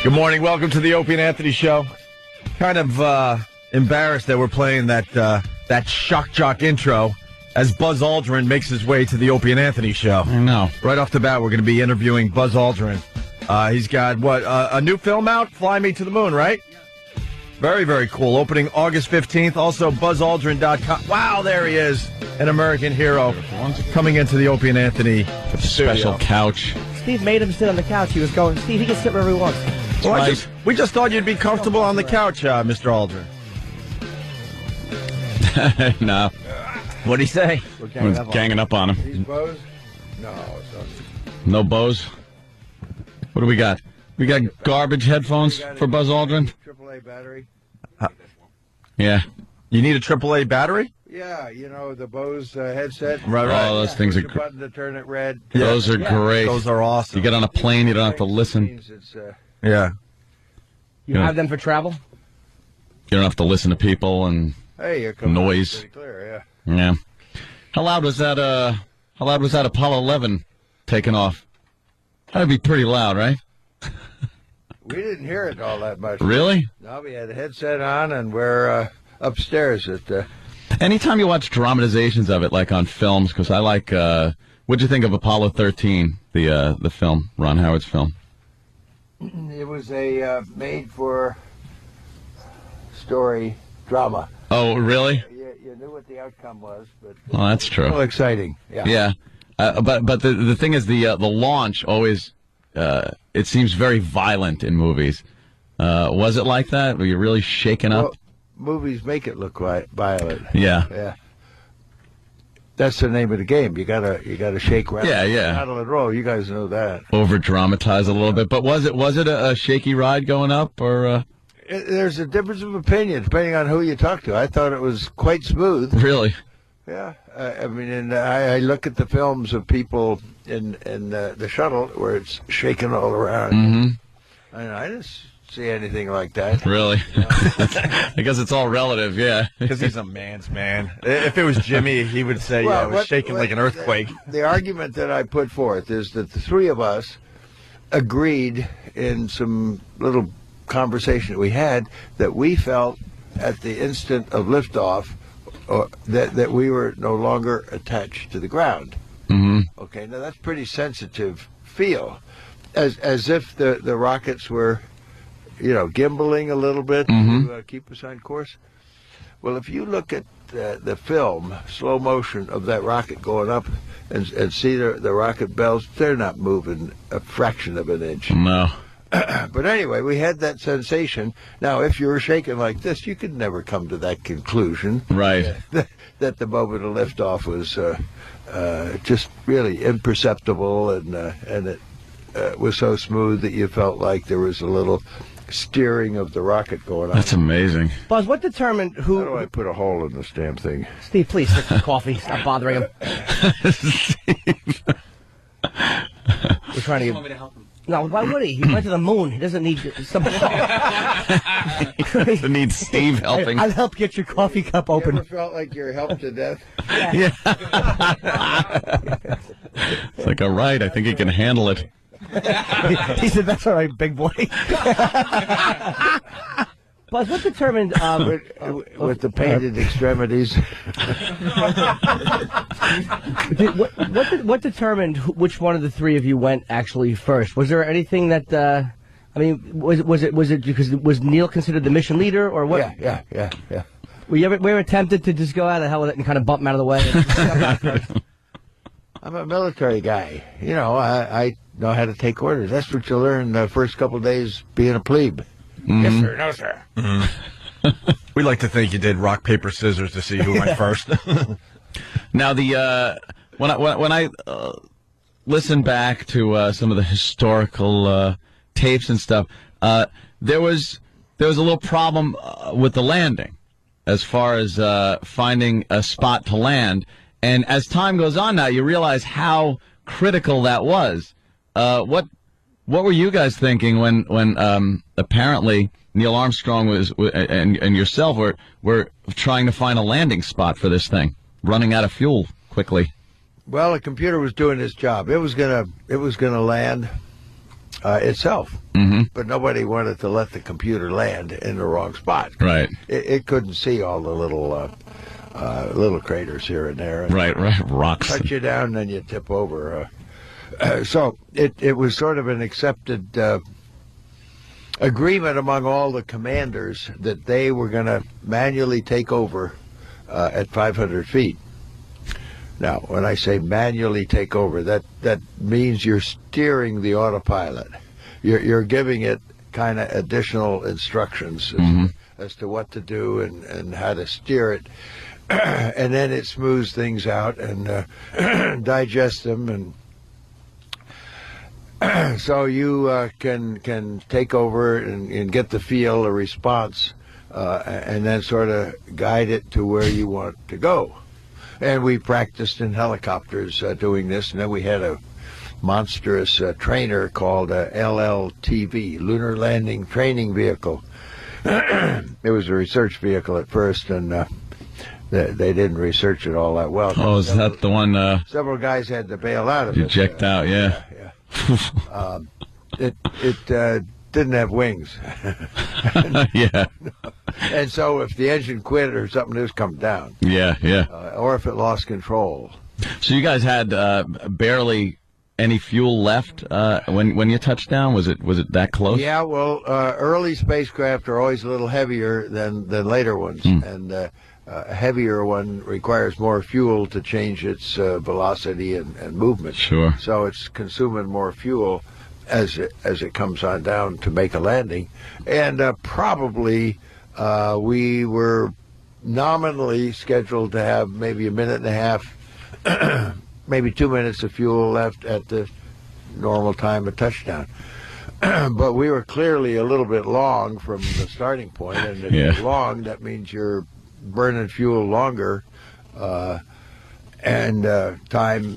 Good morning. Welcome to the Opie and Anthony show. Kind of embarrassed that we're playing that shock jock intro as Buzz Aldrin makes his way to the Opie and Anthony show. I know. Right off the bat, we're going to be interviewing Buzz Aldrin. He's got, a new film out? Fly Me to the Moon, right? Very, very cool. Opening August 15th. Also, BuzzAldrin.com. Wow, there he is. An American hero coming into the Opie and Anthony special couch. Steve made him sit on the couch. He was going, Steve, he can sit wherever he wants. Well, we just thought you'd be comfortable on the couch, Mr. Aldrin. No. What'd he say? We're ganging up on him. These bows? No. No bows? What do we got? We got garbage headphones for Buzz Aldrin? AAA battery. Yeah. You need a AAA battery? Yeah, you know, the Bose headset. Right. Oh, those things are great. Button to turn it red. Those are great. Those are awesome. You get on a plane, you don't have to listen. Yeah. You have them for travel? You don't have to listen to people and noise. Pretty clear, Yeah. How loud was that Apollo 11 taking off? That'd be pretty loud, right? We didn't hear it all that much. Really? No, we had a headset on, and we're upstairs at... Anytime you watch dramatizations of it, like on films, because I like... what'd you think of Apollo 13, the film, Ron Howard's film? It was a made-for story drama. Oh, really? You knew what the outcome was, but... Well, that's true. Well, exciting, yeah. Yeah. But the thing is, the launch always... it seems very violent in movies. Was it like that? Were you really shaken up? Well, movies make it look violent. Yeah. That's the name of the game. You gotta shake, rattle, rattle and roll. You guys know that. Over dramatize a little bit, but was it a shaky ride going up, or? There's a difference of opinion depending on who you talk to. I thought it was quite smooth. Really? Yeah, I mean, and I look at the films of people in the shuttle where it's shaking all around. Mm-hmm. And I didn't see anything like that. Really? I guess it's all relative, yeah. Because he's a man's man. If it was Jimmy, he would say, it was shaking like an earthquake. The argument that I put forth is that the three of us agreed in some little conversation that we had that we felt at the instant of liftoff that we were no longer attached to the ground. Mm-hmm. Okay, now that's pretty sensitive feel, as if the rockets were, gimbaling a little bit to keep us on course. Well, if you look at the film, slow motion of that rocket going up and see the rocket bells, they're not moving a fraction of an inch. No. But anyway, we had that sensation. Now, if you were shaking like this, you could never come to that conclusion. Right. That the moment of liftoff was just really imperceptible, and it was so smooth that you felt like there was a little steering of the rocket going on. That's amazing. Buzz, what determined who... How do I put a hole in this damn thing? Steve, please, take some coffee. Stop bothering him. Steve. We're trying to get... Want me to help him? No, why would he? He went to the moon. He doesn't need some... He needs Steve helping. I'll help get your coffee cup open. You ever felt like you're helped to death? Yeah. It's like, all right, I think he can handle it. He said, that's all right, big boy. Buzz, what determined... with the painted extremities. What determined which one of the three of you went actually first? Was there anything that... was it because was Neil considered the mission leader, or what? Yeah. Were you ever tempted to just go out of the hell with it and kind of bump him out of the way? I'm a military guy. I know how to take orders. That's what you learn the first couple of days being a plebe. Mm-hmm. Yes, sir. No, sir. Mm-hmm. We like to think you did rock, paper, scissors to see who went first. Now, when I listen back to some of the historical tapes and stuff, there was a little problem with the landing as far as finding a spot to land. And as time goes on now, you realize how critical that was. What were you guys thinking when apparently Neil Armstrong and yourself were trying to find a landing spot for this thing, running out of fuel quickly? Well, the computer was doing its job. It was gonna land itself. Mm-hmm. But nobody wanted to let the computer land in the wrong spot. Right. It couldn't see all the little craters here and there. And Right. Rocks. touch you down, and then you tip over. So it was sort of an accepted agreement among all the commanders that they were going to manually take over at 500 feet. Now, when I say manually take over, that means you're steering the autopilot. You're giving it kind of additional instructions as to what to do and how to steer it. And then it smooths things out and digests them, and so you can take over and get the feel, a response, and then sort of guide it to where you want to go. And we practiced in helicopters doing this, and then we had a monstrous trainer called LLTV, Lunar Landing Training Vehicle. It was a research vehicle at first, and they didn't research it all that well. Oh, is that the one? Several guys had to bail out of it. Eject out, yeah. It didn't have wings. Yeah. And so if the engine quit or something, it was come down. Yeah. Or if it lost control. So you guys had barely any fuel left when you touched down? Was it that close? Yeah, well, early spacecraft are always a little heavier than later ones. And a heavier one requires more fuel to change its velocity and movement. Sure. So it's consuming more fuel as it comes on down to make a landing. And probably we were nominally scheduled to have maybe a minute and a half, maybe 2 minutes of fuel left at the normal time of touchdown. But we were clearly a little bit long from the starting point, and if you're long, that means you're burning fuel longer, and time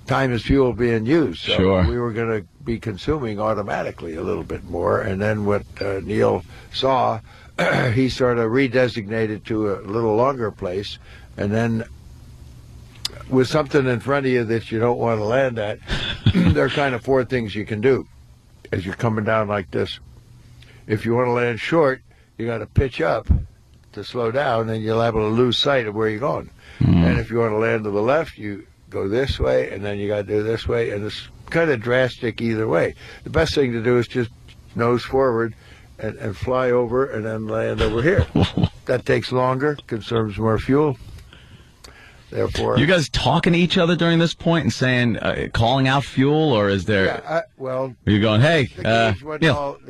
is fuel being used. So Sure. we were going to be consuming automatically a little bit more, and then what Neil saw, he sort of redesignated to a little longer place, and then with something in front of you that you don't want to land at, there are kind of 4 things you can do as you're coming down like this. If you want to land short, you got to pitch up to slow down, and you'll have to lose sight of where you're going. And if you want to land to the left, you go this way, and then you got to do this way, and it's kind of drastic either way. The best thing to do is just nose forward and fly over, and then land over here. That takes longer, consumes more fuel. Therefore, You guys talking to each other during this point and saying, calling out fuel, or is there? yeah, Are you going, hey, the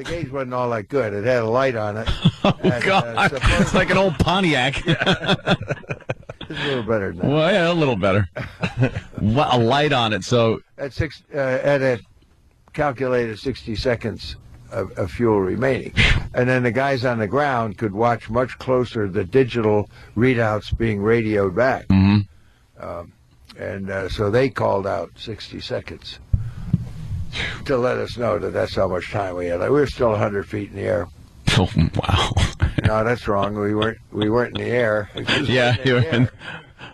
gauge wasn't all that good. It had a light on it. Oh, God. It's like an old Pontiac. It's a little better than that. Well, yeah, a little better. A light on it, so... At a calculated 60 seconds of fuel remaining. And then the guys on the ground could watch much closer the digital readouts being radioed back. So they called out 60 seconds to let us know that that's how much time we had. Like, we were still 100 feet in the air. Oh, wow. No, that's wrong. We weren't in the air. Yeah, you were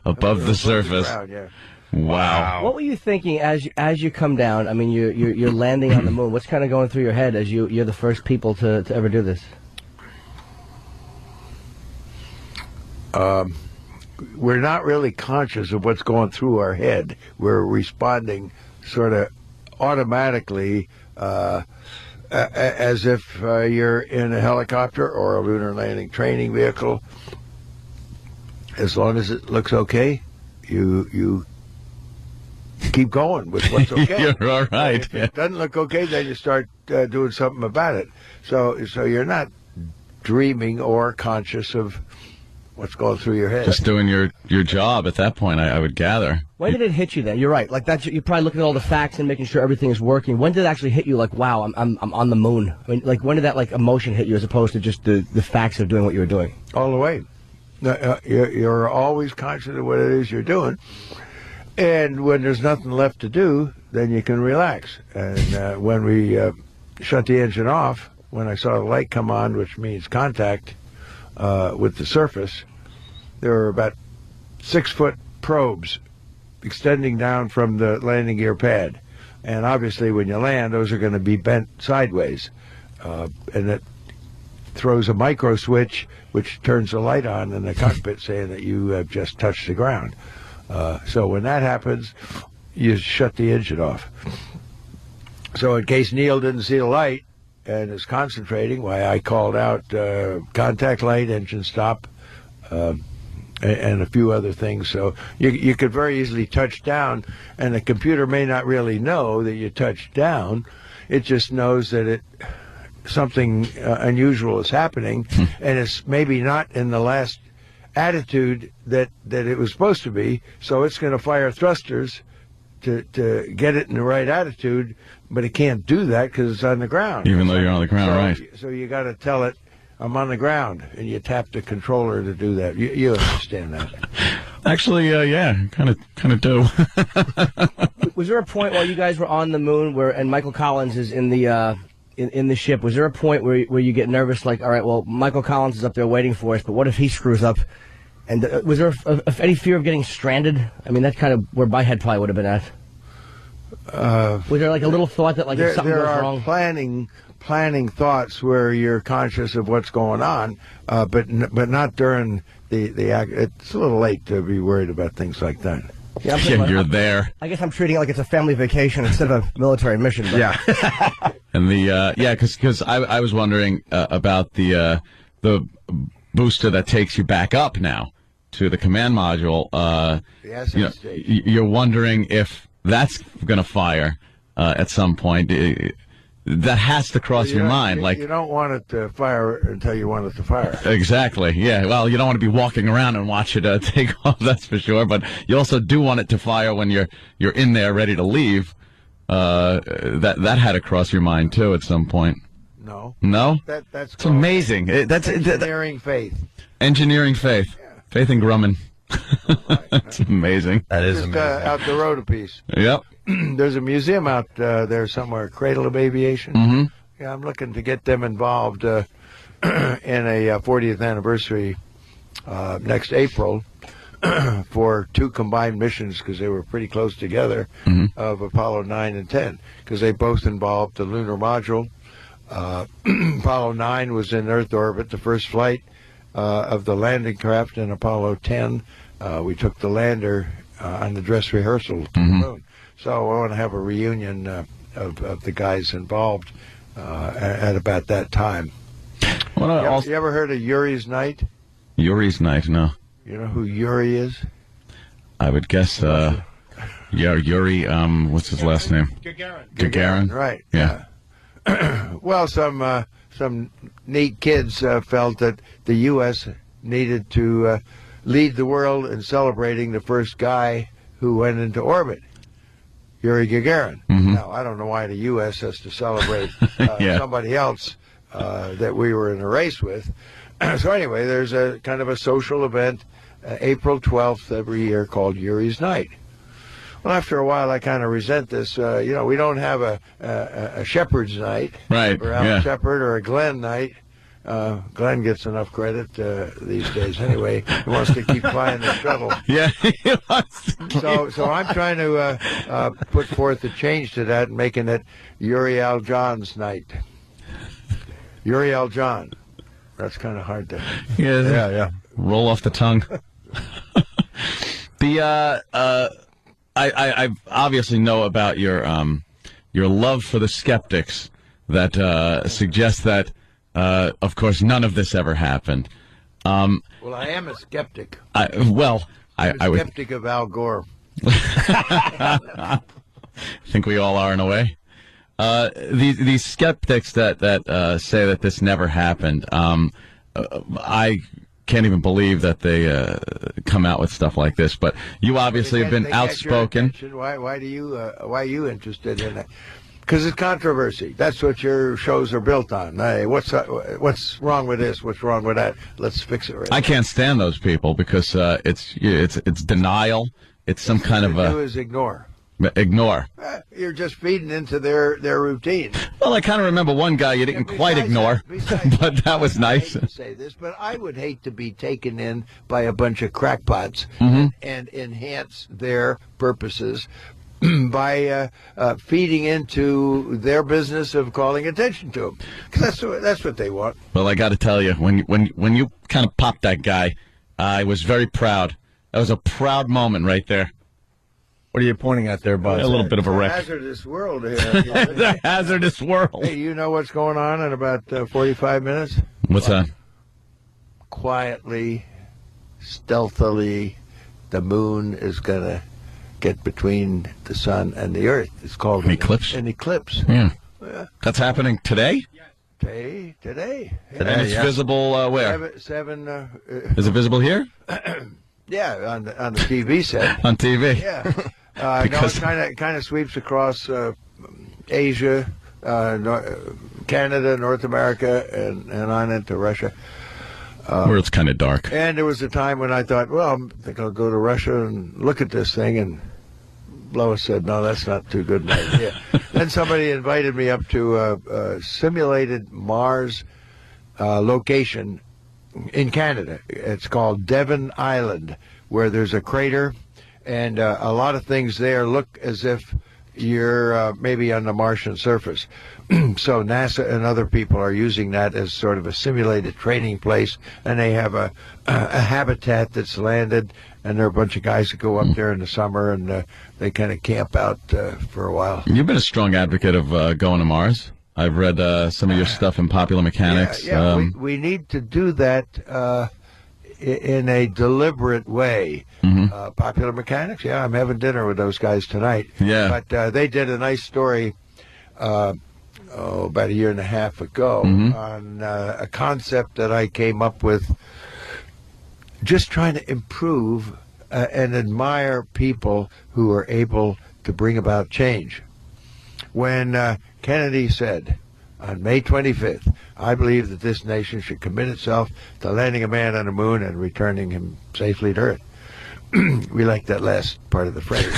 above the surface. Ground, yeah. Wow. What were you thinking as you come down? I mean, you're landing on the moon. What's kind of going through your head as you're the first people to ever do this? We're not really conscious of what's going through our head. We're responding sort of automatically, as if you're in a helicopter or a lunar landing training vehicle. As long as it looks okay, you keep going with what's okay. You're all right. If it doesn't look okay, then you start doing something about it. So you're not dreaming or conscious of what's going through your head. Just doing your job at that point, I would gather. When did it hit you then? You're right. Like you're probably looking at all the facts and making sure everything is working. When did it actually hit you? Like, wow, I'm on the moon. I mean, like, when did that emotion hit you as opposed to just the facts of doing what you were doing? All the way. You're always conscious of what it is you're doing. And when there's nothing left to do, then you can relax. And when we shut the engine off, when I saw the light come on, which means contact with the surface, there were about 6-foot probes extending down from the landing gear pad. And obviously, when you land, those are going to be bent sideways. And it throws a micro switch, which turns the light on in the cockpit saying that you have just touched the ground. So when that happens, you shut the engine off. So in case Neil didn't see the light and is concentrating, why I called out contact light, engine stop, and a few other things. So you could very easily touch down, and the computer may not really know that you touched down. It just knows that something unusual is happening, and it's maybe not in the last attitude that it was supposed to be. So it's going to fire thrusters to get it in the right attitude, but it can't do that because it's on the ground. Even though you're on the ground, right? So you got to tell it, I'm on the ground, and you tap the controller to do that. You understand that? Actually, yeah, kind of do. Was there a point while you guys were on the moon and Michael Collins is in the in the ship? Was there a point where you get nervous, like, all right, well, Michael Collins is up there waiting for us, but what if he screws up? And was there any fear of getting stranded? I mean, that's kind of where my head probably would have been at. Was there like a little thought that, like, if something goes wrong? There are planning thoughts where you're conscious of what's going on, but not during the act. It's a little late to be worried about things like that. Yeah, you're there. I guess I'm treating it like it's a family vacation instead of a military mission. But. Yeah. And because I was wondering about the booster that takes you back up now to the command module. You're wondering if that's going to fire at some point. That has to cross your mind. You don't want it to fire until you want it to fire. Exactly. Yeah. Well, you don't want to be walking around and watch it take off. That's for sure. But you also do want it to fire when you're in there ready to leave. That had to cross your mind too at some point. No. No. That's it's amazing. That's engineering faith. Engineering faith. Yeah. Faith in Grumman. That's amazing. That is just, amazing. Out the road a piece. Yep. There's a museum out there somewhere, Cradle of Aviation. Mm-hmm. Yeah, I'm looking to get them involved in a 40th anniversary next April for 2 combined missions, because they were pretty close together, of Apollo 9 and 10, because they both involved the lunar module. Apollo 9 was in Earth orbit, the first flight of the landing craft, in Apollo 10. We took the lander on the dress rehearsal to the moon. So I want to have a reunion of the guys involved at about that time. Well, you ever heard of Yuri's Night? Yuri's Night, no. You know who Yuri is? I would guess, Yuri, what's his last name? Gagarin. Right. Yeah. Well, some neat kids felt that the U.S. needed to lead the world in celebrating the first guy who went into orbit, Yuri Gagarin. Now, I don't know why the U.S. has to celebrate somebody else that we were in a race with. So anyway, there's a kind of a social event, April 12th every year, called Yuri's Night. Well, after a while, I kind of resent this. We don't have a Shepherd's Night, right? Or Alan Shepard, or a Glenn Night. Glenn gets enough credit these days. Anyway, he wants to keep flying the shuttle. Yeah, he wants to so I'm trying to put forth a change to that, and making it Yuri Al John's Night. Yuri Al John. That's kind of hard to. Yeah. Roll off the tongue. I obviously know about your love for the skeptics that suggests that, of course, none of this ever happened. Well, I am a skeptic. I'm a skeptic of Al Gore. I think we all are in a way. These skeptics that say that this never happened, I can't even believe that they come out with stuff like this. But you obviously have been outspoken. Why are you interested in it? Because it's controversy. That's what your shows are built on. Hey, what's wrong with this? What's wrong with that? Let's fix it right now. I can't stand those people because it's denial. It's some kind of do is ignore. Ignore. You're just feeding into their routine. Well, I kind of remember one guy you didn't quite ignore, but that was nice. I hate to say this, but I would hate to be taken in by a bunch of crackpots and enhance their purposes by feeding into their business of calling attention to them. Because that's what they want. Well, I got to tell you, when you kind of popped that guy, I was very proud. That was a proud moment right there. What are you pointing at there, Buzz? A little bit of a wreck. Hazardous world here. The hazardous world. Hey, you know what's going on in about 45 minutes? What's that? Quietly, stealthily, the moon is going to get between the sun and the earth. It's called an eclipse. An eclipse. Yeah. That's happening today? Today. And it's visible where? Is it visible here? Yeah, on the TV set. On TV. Yeah. No, it kind of sweeps across Asia, Canada, North America, and on into Russia. Where it's kind of dark. And there was a time when I thought, well, I think I'll go to Russia and look at this thing. And Lois said, no, that's not too good an idea. Then somebody invited me up to a simulated Mars location in Canada. It's called Devon Island, where there's a crater. And a lot of things there look as if you're maybe on the Martian surface. So NASA and other people are using that as sort of a simulated training place, and they have a habitat that's landed, and there are a bunch of guys that go up there in the summer, and they kind of camp out for a while. You've been a strong advocate of going to Mars. I've read some of your stuff in Popular Mechanics. Yeah, we need to do that in a deliberate way. Popular Mechanics, yeah, I'm having dinner with those guys tonight. Yeah. But they did a nice story about a year and a half ago on a concept that I came up with, just trying to improve and admire people who are able to bring about change. When Kennedy said on May 25th, I believe that this nation should commit itself to landing a man on the moon and returning him safely to Earth. We like that last part of the phrase.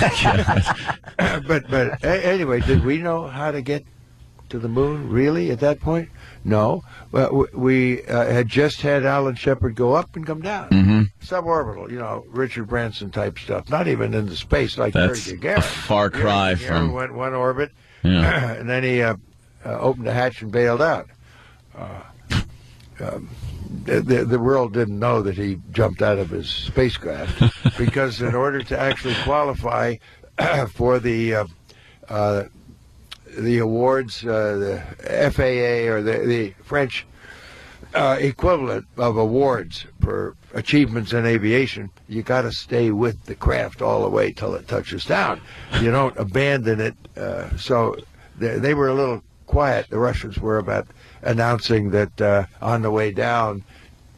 But anyway, did we know how to get to the moon, really, at that point? No. But we had just had Alan Shepard go up and come down. Suborbital, Richard Branson type stuff. Not even into space like That's Yuri Gagarin. a far cry from... went one orbit, Yeah. and then he opened the hatch and bailed out. The world didn't know that he jumped out of his spacecraft, because in order to actually qualify for the awards, the FAA or the French equivalent of awards for achievements in aviation, you got to stay with the craft all the way till it touches down. You don't abandon it. So they were a little quiet, the Russians were, about announcing that on the way down,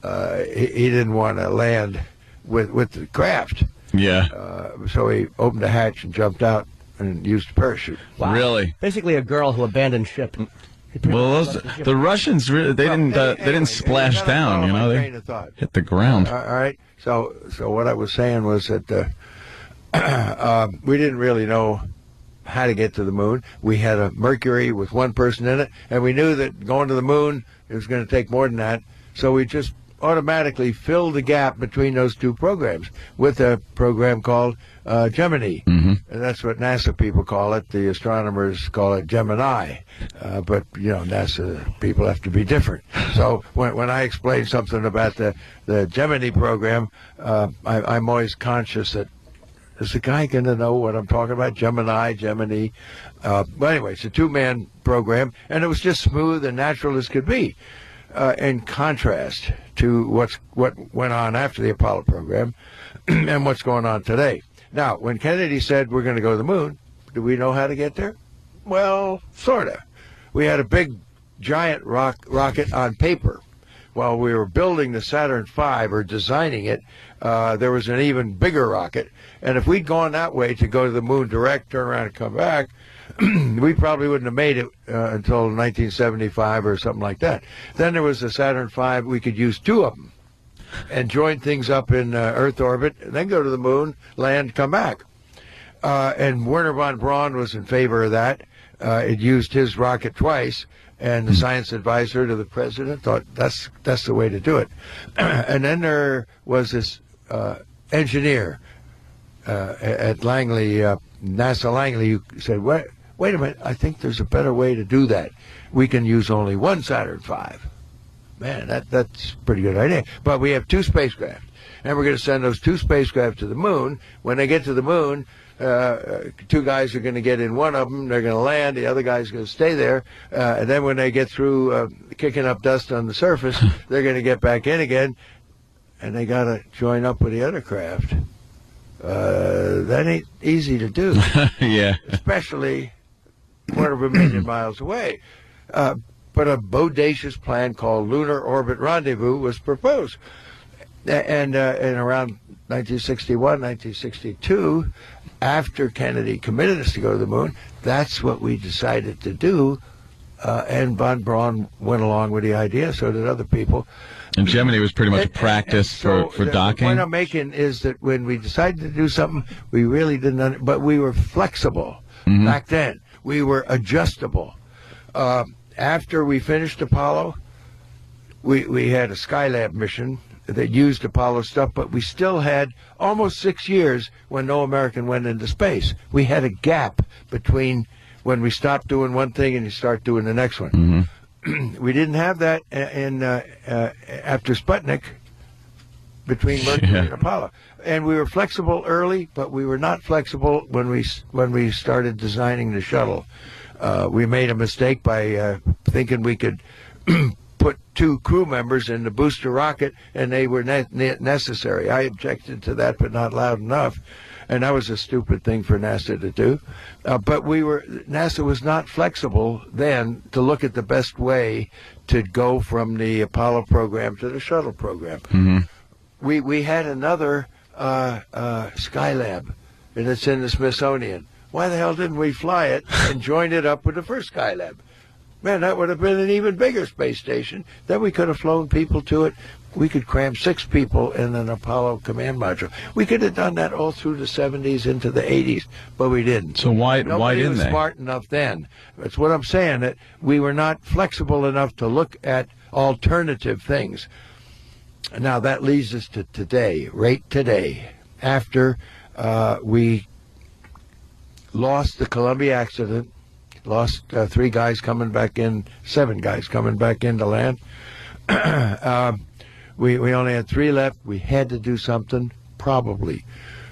he didn't want to land with the craft. Yeah. So he opened the hatch and jumped out and used a parachute. Wow. Really? Basically a girl who abandoned ship. Well, the Russians, really, they didn't splash down, they hit the ground. All right. So what I was saying was that we didn't really know how to get to the moon. We had a Mercury with one person in it, and we knew that going to the moon, it was going to take more than that. So we just automatically filled the gap between those two programs with a program called Gemini. And that's what NASA people call it. The astronomers call it Gemini. But, NASA people have to be different. So when I explain something about the Gemini program, I'm always conscious that, is the guy going to know what I'm talking about? Gemini. But anyway, it's a two-man program, and it was just smooth and natural as could be. In contrast to what went on after the Apollo program and what's going on today. Now, when Kennedy said we're going to go to the moon, do we know how to get there? Well, sort of. We had a big, giant rocket on paper. While we were building the Saturn V, or designing it, there was an even bigger rocket. And if we'd gone that way to go to the moon direct, turn around and come back, we probably wouldn't have made it until 1975 or something like that. Then there was the Saturn V. We could use two of them and join things up in Earth orbit, and then go to the moon, land, come back. And Werner von Braun was in favor of that. It used his rocket twice, and the science advisor to the president thought that's the way to do it. And then there was this engineer, at Langley, NASA Langley, who said, wait a minute, I think there's a better way to do that. We can use only one Saturn V. Man, that's a pretty good idea. But we have 2 spacecraft, and we're going to send those 2 spacecraft to the moon. When they get to the moon, 2 guys are going to get in one of them. They're going to land. The other guy's going to stay there. And then when they get through kicking up dust on the surface, they're going to get back in again, and they got to join up with the other craft. That ain't easy to do. Yeah. Especially 250,000 miles away. But a bodacious plan called Lunar Orbit Rendezvous was proposed. And in around 1961, 1962, after Kennedy committed us to go to the moon, that's what we decided to do. And von Braun went along with the idea, so did other people. And Gemini was pretty much a practice for docking. The point I'm making is that when we decided to do something, we really didn't, but we were flexible back then. We were adjustable. After we finished Apollo, we had a Skylab mission that used Apollo stuff, but we still had almost 6 years when no American went into space. We had a gap between when we stopped doing one thing and you start doing the next one. We didn't have that after Sputnik, between Mercury and Apollo. And we were flexible early, but we were not flexible when we started designing the shuttle. We made a mistake by thinking we could put 2 crew members in the booster rocket, and they were necessary. I objected to that, but not loud enough. And that was a stupid thing for NASA to do. But NASA was not flexible then to look at the best way to go from the Apollo program to the shuttle program. We had another Skylab, and it's in the Smithsonian. Why the hell didn't we fly it and join it up with the first Skylab? Man, that would have been an even bigger space station. Then we could have flown people to it. We could cram 6 people in an Apollo command module. We could have done that all through the 70s into the 80s, but we didn't. So why didn't they? Nobody was smart enough then. That's what I'm saying, that we were not flexible enough to look at alternative things. Now, that leads us to today, right today, after we lost the Columbia accident, lost 3 guys coming back in, 7 guys coming back into land. We only had 3 left. We had to do something, probably.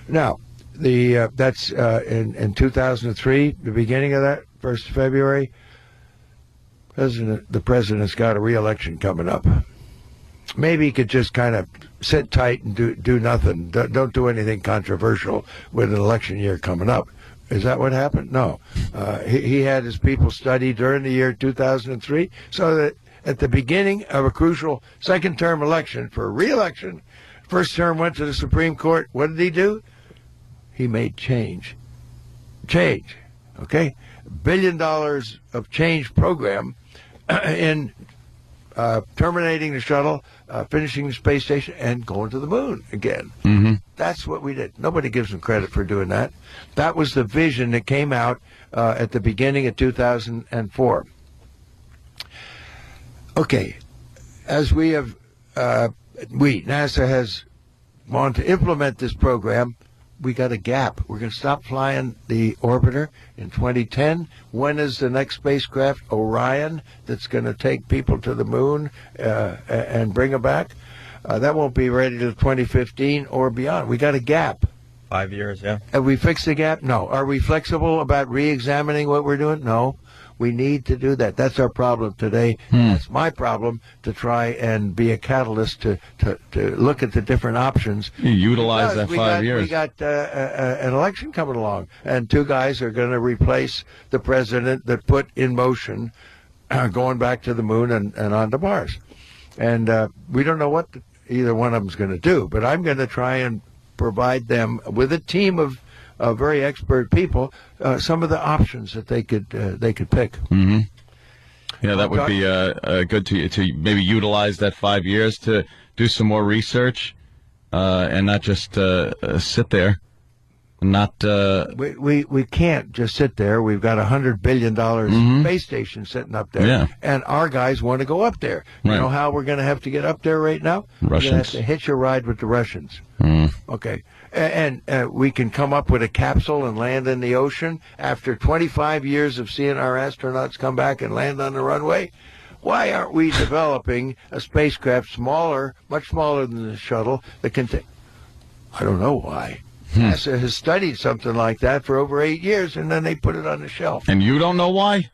Now, that's in 2003, the beginning of that, 1st of February. The president's got a re-election coming up. Maybe he could just kind of sit tight and do nothing. Don't do anything controversial with an election year coming up. Is that what happened? No. He had his people study during the year 2003 so that at the beginning of a crucial second-term election for re-election, first term went to the Supreme Court. What did he do? He made change. Change. Okay? $1 billion of change program in terminating the shuttle, finishing the space station, and going to the moon again. That's what we did. Nobody gives him credit for doing that. That was the vision that came out at the beginning of 2004. Okay, as we have, NASA has wanted to implement this program, we got a gap. We're going to stop flying the orbiter in 2010. When is the next spacecraft, Orion, that's going to take people to the moon and bring them back? That won't be ready till 2015 or beyond. We got a gap. 5 years, yeah. Have we fixed the gap? No. Are we flexible about re-examining what we're doing? No. We need to do that. That's our problem today. That's my problem, to try and be a catalyst to look at the different options. You utilize that 5 years. We got an election coming along, and 2 guys are going to replace the president that put in motion going back to the moon and on to Mars. And we don't know what either one of them is going to do, but I'm going to try and provide them with a team of very expert people, some of the options that they could pick. Yeah, that would be good to maybe utilize that 5 years to do some more research and not just sit there. Not we can't just sit there. We've got $100 billion space station sitting up there, and our guys want to go up there. You know how we're going to have to get up there right now? Russians. We're going to have to hitch a ride with the Russians. Okay, and we can come up with a capsule and land in the ocean after 25 years of seeing our astronauts come back and land on the runway. Why aren't we developing a spacecraft smaller, much smaller than the shuttle that can take? I don't know why. NASA has studied something like that for over 8 years, and then they put it on the shelf. And you don't know why?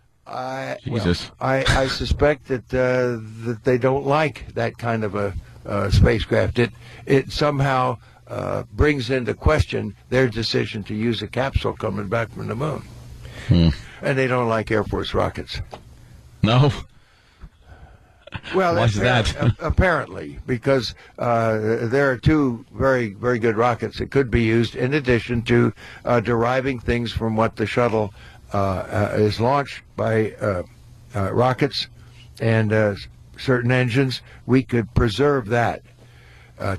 Jesus. I suspect that that they don't like that kind of a spacecraft. It somehow brings into question their decision to use a capsule coming back from the moon. And they don't like Air Force rockets. No. Well, why is that? Apparently, because there are two very, very good rockets that could be used in addition to deriving things from what the shuttle is launched by rockets and certain engines. We could preserve that,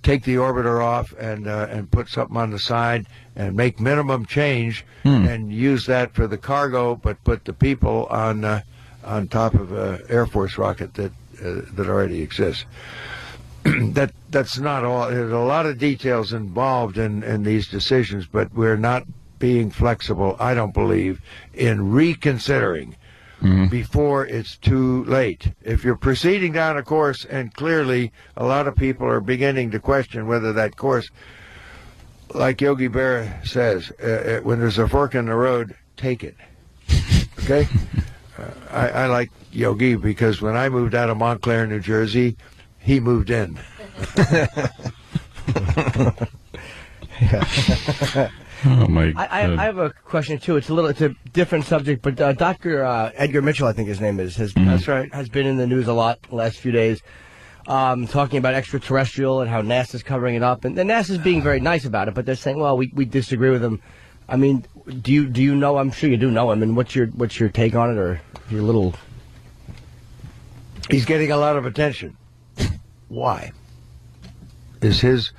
take the orbiter off and put something on the side and make minimum change and use that for the cargo, but put the people on top of an Air Force rocket that already exists. That's not all. There's a lot of details involved in these decisions, but we're not being flexible, I don't believe, in reconsidering before it's too late. If you're proceeding down a course and clearly a lot of people are beginning to question whether that course, like Yogi Berra says, when there's a fork in the road, take it. Okay? I like Yogi because when I moved out of Montclair, New Jersey, he moved in. Oh my! I have a question too. It's a different subject, but Dr. Edgar Mitchell, I think his name is, That's right, has been in the news a lot the last few days, talking about extraterrestrial and how NASA's covering it up, and NASA's being very nice about it, but they're saying, well, we disagree with him. I mean, do you know? I'm sure you do know him. And what's your take on it, or your little? He's getting a lot of attention. Why? Is his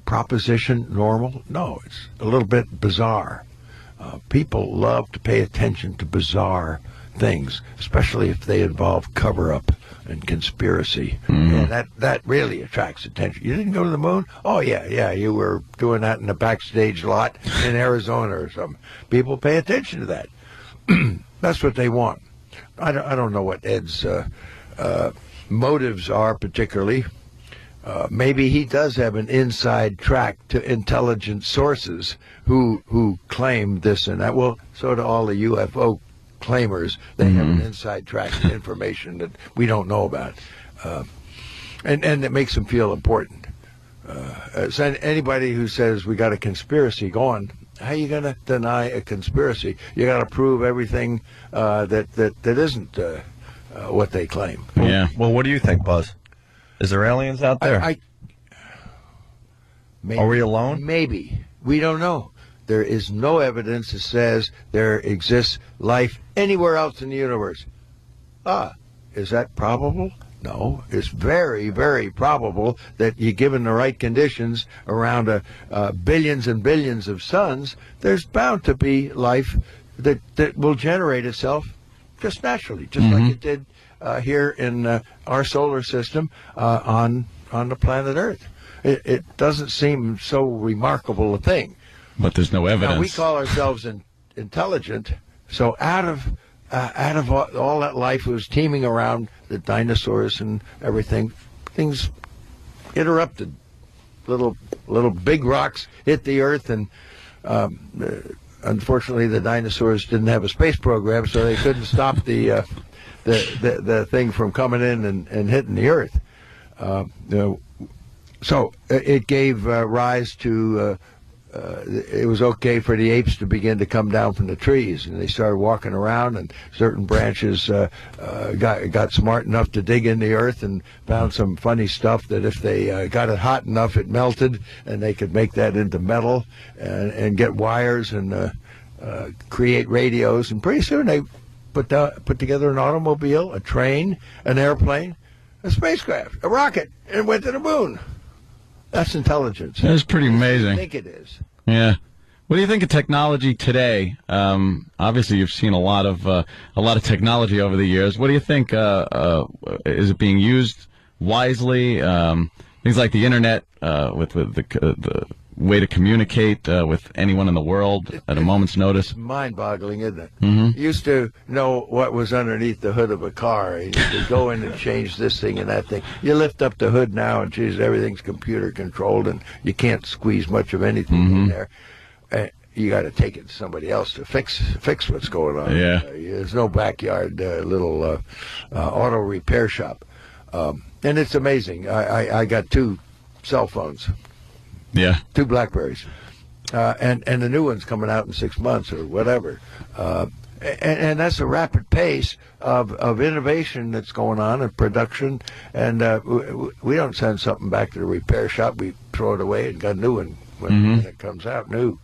proposition normal? No, it's a little bit bizarre. People love to pay attention to bizarre things, especially if they involve cover-up and conspiracy. And that really attracts attention. You didn't go to the moon? Oh, yeah, you were doing that in the backstage lot in Arizona or something. People pay attention to that. That's what they want. I don't know what Ed's motives are particularly. Maybe he does have an inside track to intelligent sources who claim this and that. Well, so do all the UFO claimers. They have an inside track to information that we don't know about. And it makes them feel important. So anybody who says we got a conspiracy going, how are you going to deny a conspiracy? You got to prove everything that isn't what they claim. Yeah. Well, what do you think, Buzz? Is there aliens out there? Maybe, are we alone? Maybe. We don't know. There is no evidence that says there exists life anywhere else in the universe. Is that probable? No. It's very, very probable that you given the right conditions around billions and billions of suns, there's bound to be life that will generate itself just naturally, just like it did here in our solar system on the planet Earth. It doesn't seem so remarkable a thing. But there's no evidence. Now, we call ourselves intelligent, so out of all that life was teeming around the dinosaurs and everything, things interrupted. Little big rocks hit the Earth, and unfortunately, the dinosaurs didn't have a space program, so they couldn't stop the thing from coming in and hitting the Earth. So it gave rise to. It was okay for the apes to begin to come down from the trees, and they started walking around, and certain branches got smart enough to dig in the earth and found some funny stuff that if they got it hot enough, it melted, and they could make that into metal and get wires and create radios, and pretty soon they put together an automobile, a train, an airplane, a spacecraft, a rocket, and went to the moon. That's intelligence. That's pretty amazing. I think it is. Yeah. What do you think of technology today? Obviously, you've seen a lot of technology over the years. What do you think? Is it being used wisely? Things like the internet, with the way to communicate with anyone in the world at a moment's notice. It's mind-boggling, isn't it? Mm-hmm. You used to know what was underneath the hood of a car. You could go in and change this thing and that thing. You lift up the hood now, and geez, everything's computer-controlled, and you can't squeeze much of anything in there. You got to take it to somebody else to fix what's going on. Yeah. There's no backyard little auto repair shop, and it's amazing. I got 2 cell phones. Yeah. 2 Blackberries. And the new one's coming out in 6 months or whatever. And that's a rapid pace of innovation that's going on and production. And we don't send something back to the repair shop. We throw it away and got a new one when it comes out new.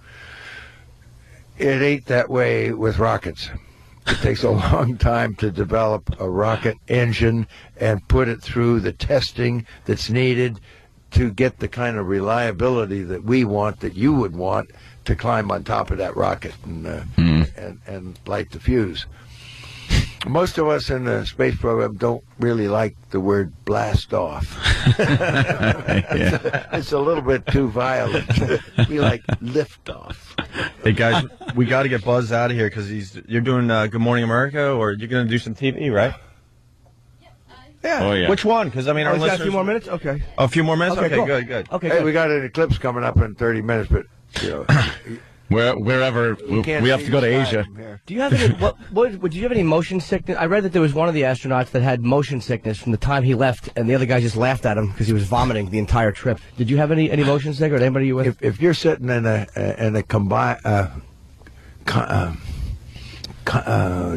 It ain't that way with rockets. It takes a long time to develop a rocket engine and put it through the testing that's needed to get the kind of reliability that we want, that you would want, to climb on top of that rocket and light the fuse. Most of us in the space program don't really like the word blast off. It's a little bit too violent. We like lift off. Hey guys, we got to get Buzz out of here because you're doing Good Morning America, or you're going to do some TV, right? Yeah. Oh, yeah. Which one? Because I mean, our Got a listeners. few more minutes. Okay. A few more minutes. Okay, cool. good. Okay. Hey, good. we got an eclipse coming up in 30 minutes, but you know, Wherever we have to go to Asia. Do you have any? Would you have any motion sickness? I read that there was one of the astronauts that had motion sickness from the time he left, and the other guy just laughed at him because he was vomiting the entire trip. Did you have any motion sick, or anybody you with? If you're sitting in a combined,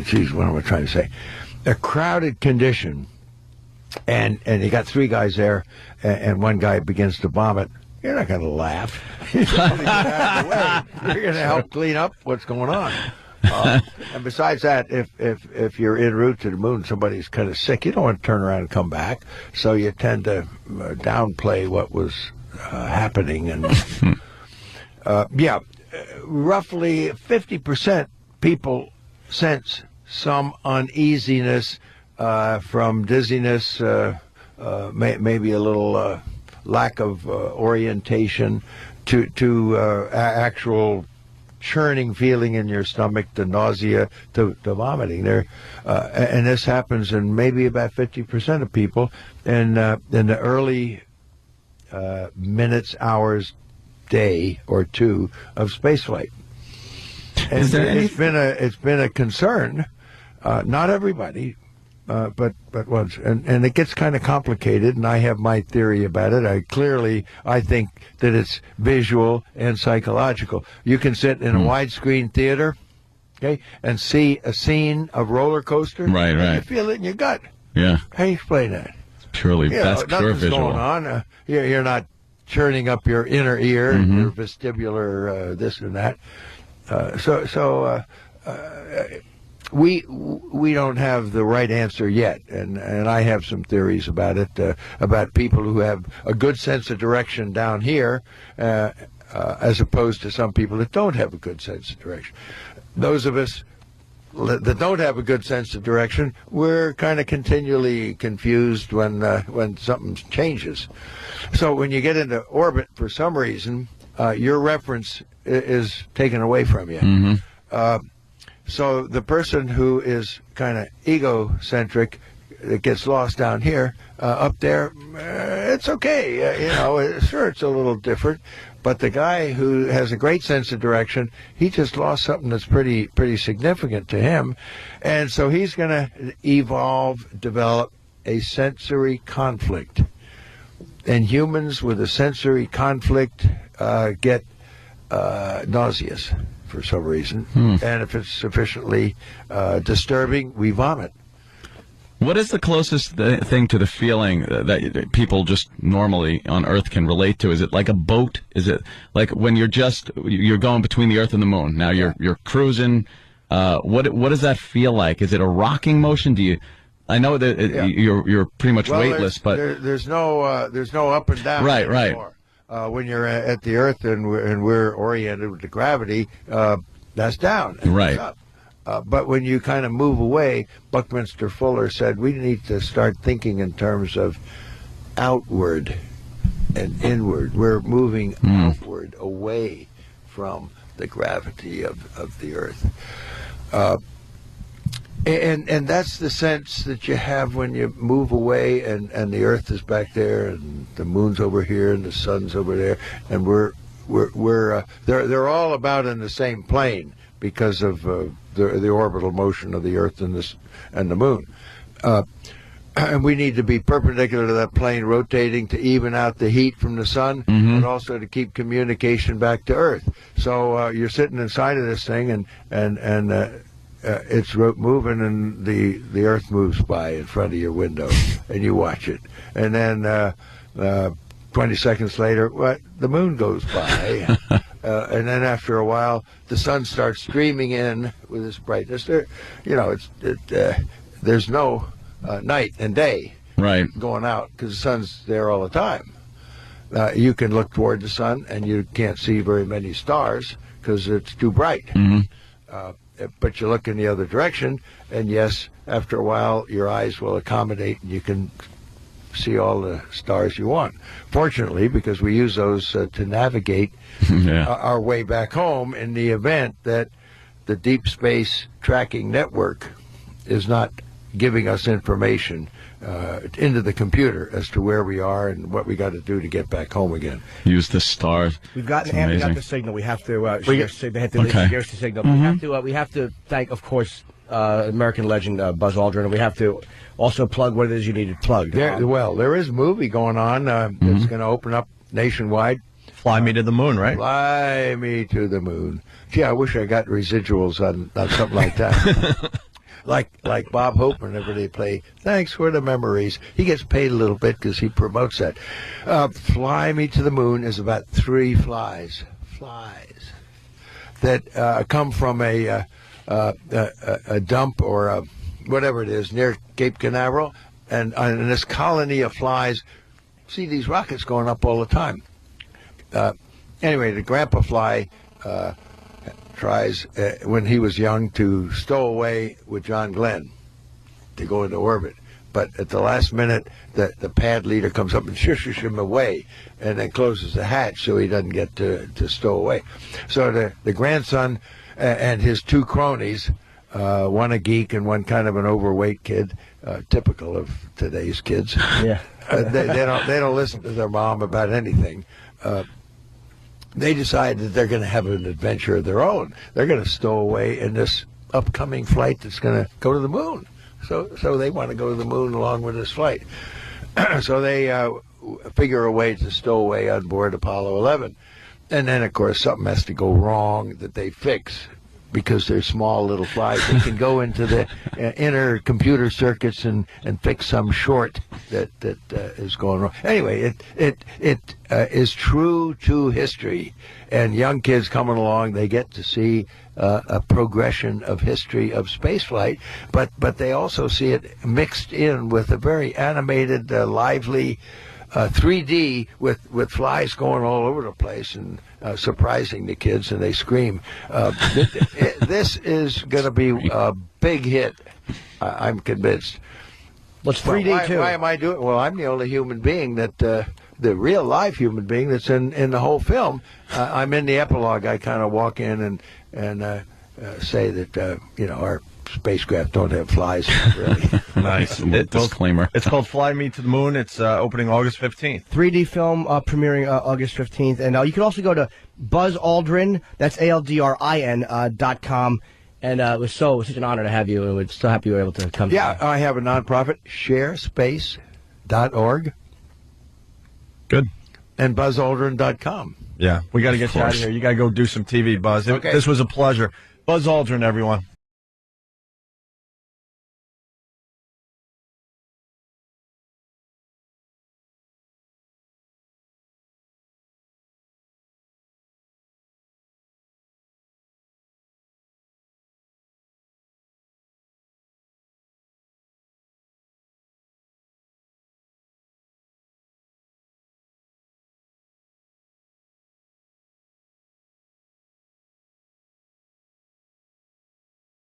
geez, what am I trying to say? A crowded condition, and you got 3 guys there, and one guy begins to vomit. You're not going to laugh. You're going to help clean up what's going on. And besides that, if you're en route to the moon, somebody's kind of sick, you don't want to turn around and come back. So you tend to downplay what was happening. And roughly 50% people sense some uneasiness from dizziness, maybe a little lack of orientation, to actual churning feeling in your stomach, to nausea, to vomiting. And this happens in maybe about 50% of people in the early minutes, hours, day or 2 of spaceflight. And it's been a concern. Not everybody. But once, and it gets kind of complicated, and I have my theory about it. I think that it's visual and psychological. You can sit in a widescreen theater, okay, and see a scene of roller coaster. Right. And you feel it in your gut. Yeah. How do you explain that? Purely, that's pure nothing's visual. going on. You're not churning up your inner ear, your vestibular this and that. We don't have the right answer yet, and I have some theories about it, about people who have a good sense of direction down here, as opposed to some people that don't have a good sense of direction. Those of us that don't have a good sense of direction, we're kind of continually confused when something changes. So when you get into orbit, for some reason, your reference is taken away from you. So the person who is kind of egocentric that gets lost down here, up there, it's okay. Sure, it's a little different. But the guy who has a great sense of direction, he just lost something that's pretty significant to him. And so he's going to develop a sensory conflict. And humans with a sensory conflict get nauseous for some reason, and if it's sufficiently disturbing, we vomit. What is the closest thing to the feeling that people just normally on Earth can relate to? Is it like a boat? Is it like when you're going between the Earth and the Moon? Now you're cruising. What does that feel like? Is it a rocking motion? I know that you're pretty much weightless, but there's no up and down. Right. Anymore. when you're at the Earth and we're oriented with the gravity, that's down. And Right. it's up. But when you kind of move away, Buckminster Fuller said we need to start thinking in terms of outward and inward. We're moving outward away from the gravity of the Earth. And that's the sense that you have when you move away and the Earth is back there and the moon's over here and the sun's over there, and they're all about in the same plane because of the orbital motion of the Earth and the moon. And we need to be perpendicular to that plane, rotating to even out the heat from the sun, but also to keep communication back to Earth. So you're sitting inside of this thing, and it's moving, and the Earth moves by in front of your window, and you watch it. And then 20 seconds later, the moon goes by. And then after a while, the sun starts streaming in with its brightness. There's no night and day going out because the sun's there all the time. You can look toward the sun, and you can't see very many stars because it's too bright. But you look in the other direction, and yes, after a while, your eyes will accommodate, and you can see all the stars you want. Fortunately, because we use those to navigate our way back home in the event that the deep space tracking network is not giving us information into the computer as to where we are and what we got to do to get back home again. Use the stars. We've got the signal. We have to share the signal. We have to thank, of course, American legend Buzz Aldrin, and we have to also plug what it is you needed plugged. There is a movie going on that's going to open up nationwide. Fly Me to the Moon, right? Fly Me to the Moon. Gee, I wish I got residuals on something like that. Like Bob Hope, whenever they play Thanks for the Memories, he gets paid a little bit because he promotes that. Fly Me to the Moon is about 3 flies that come from a dump or whatever it is near Cape Canaveral, and this colony of flies see these rockets going up all the time. Anyway, the grandpa fly tries, when he was young, to stow away with John Glenn to go into orbit. But at the last minute, the pad leader comes up and shushes him away and then closes the hatch so he doesn't get to stow away. So the grandson and his 2 cronies, one a geek and one kind of an overweight kid, typical of today's kids. Yeah. They don't listen to their mom about anything. They decide that they're going to have an adventure of their own. They're going to stow away in this upcoming flight that's going to go to the moon. So they want to go to the moon along with this flight. So they figure a way to stow away on board Apollo 11. And then, of course, something has to go wrong that they fix. Because they're small little flies, they can go into the inner computer circuits and fix some short that is going wrong. Anyway, it is true to history, and young kids coming along, they get to see a progression of history of spaceflight, but they also see it mixed in with a very animated, lively 3D with flies going all over the place and surprising the kids, and they scream. This is going to be a big hit. I'm convinced. What's 3D too? Why am I doing it? Well, I'm the only human being that, the real live human being that's in the whole film. I'm in the epilogue. I kind of walk in and say that, our spacecraft don't have flies, really. Nice. Disclaimer. It's called Fly Me to the Moon. It's opening August 15th. 3D film premiering August 15th. And you can also go to Buzz Aldrin, that's ALDRIN.com. And it was such an honor to have you, and we're so happy you were able to come. Yeah, I have a nonprofit, sharespace.org. Good. And buzzaldrin.com. Yeah, we got to get you out of here. You got to go do some TV, Buzz. Okay. This was a pleasure. Buzz Aldrin, everyone.